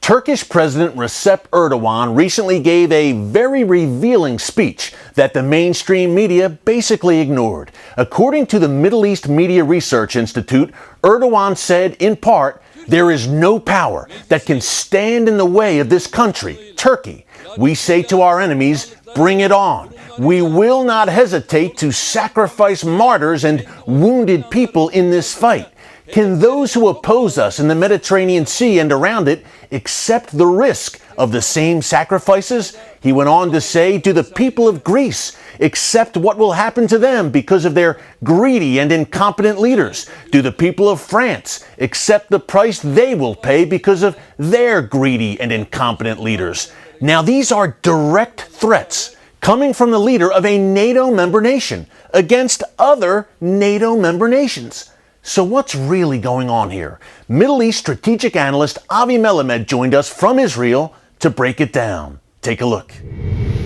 Turkish President Recep Erdogan recently gave a very revealing speech that the mainstream media basically ignored. According to the Middle East Media Research Institute, Erdogan said, in part, there is no power that can stand in the way of this country, Turkey. We say to our enemies, bring it on. We will not hesitate to sacrifice martyrs and wounded people in this fight. Can those who oppose us in the Mediterranean Sea and around it accept the risk of the same sacrifices? He went on to say, do the people of Greece accept what will happen to them because of their greedy and incompetent leaders? Do the people of France accept the price they will pay because of their greedy and incompetent leaders? Now, these are direct threats coming from the leader of a NATO member nation against other NATO member nations. So what's really going on here? Middle East strategic analyst Avi Melamed joined us from Israel to break it down. Take a look.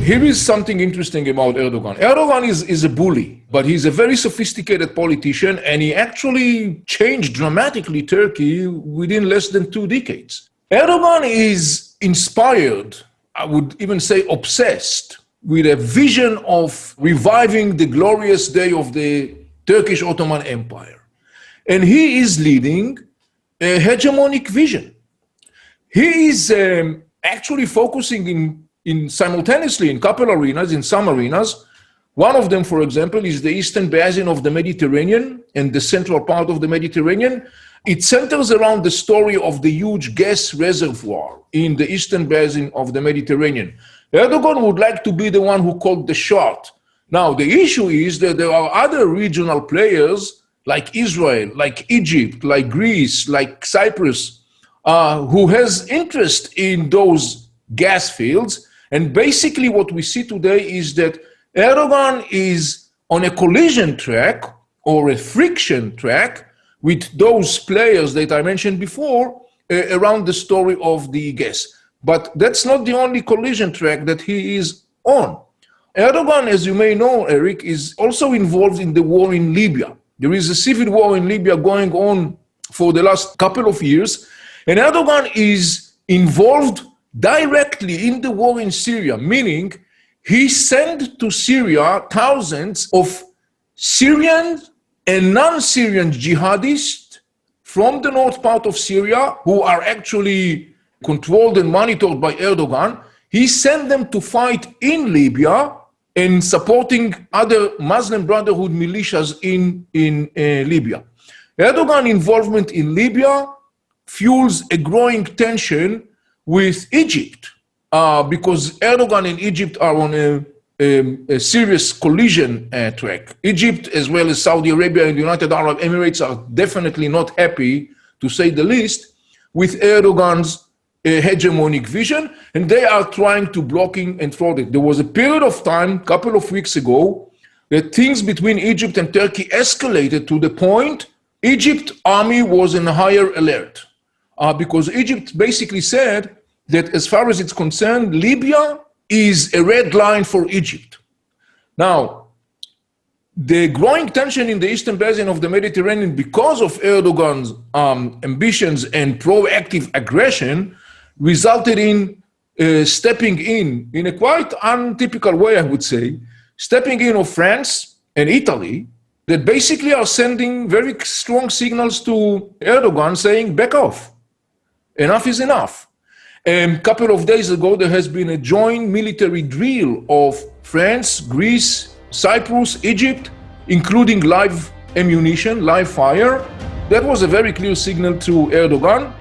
Here is something interesting about Erdogan. Erdogan is a bully, but he's a very sophisticated politician, and he actually changed dramatically Turkey within less than 2 decades. Erdogan is inspired, I would even say obsessed, with a vision of reviving the glorious day of the Turkish Ottoman Empire. And he is leading a hegemonic vision. He is actually focusing in simultaneously in couple arenas, in some arenas. One of them, for example, is the eastern basin of the Mediterranean and the central part of the Mediterranean. It centers around the story of the huge gas reservoir in the eastern basin of the Mediterranean. Erdogan would like to be the one who called the shot. Now, the issue is that there are other regional players like Israel, like Egypt, like Greece, like Cyprus, who has interest in those gas fields. And basically what we see today is that Erdogan is on a collision track or a friction track with those players that I mentioned before around the story of the gas. But that's not the only collision track that he is on. Erdogan, as you may know, Eric, is also involved in the war in Libya. There is a civil war in Libya going on for the last couple of years, and Erdogan is involved directly in the war in Syria, meaning he sent to Syria thousands of Syrian and non-Syrian jihadists from the north part of Syria who are actually controlled and monitored by Erdogan. He sent them to fight in Libya and supporting other Muslim Brotherhood militias in Libya. Erdogan's involvement in Libya fuels a growing tension with Egypt because Erdogan and Egypt are on a serious collision track. Egypt, as well as Saudi Arabia and the United Arab Emirates, are definitely not happy, to say the least, with Erdogan's hegemonic vision, and they are trying to blocking and thwart it. There was a period of time, a couple of weeks ago, that things between Egypt and Turkey escalated to the point Egypt army was in higher alert because Egypt basically said that as far as it's concerned, Libya is a red line for Egypt. Now, the growing tension in the eastern basin of the Mediterranean because of Erdogan's ambitions and proactive aggression resulted in stepping in a quite untypical way, I would say, stepping in of France and Italy that basically are sending very strong signals to Erdogan saying, back off, enough is enough. A couple of days ago, there has been a joint military drill of France, Greece, Cyprus, Egypt, including live ammunition, live fire. That was a very clear signal to Erdogan.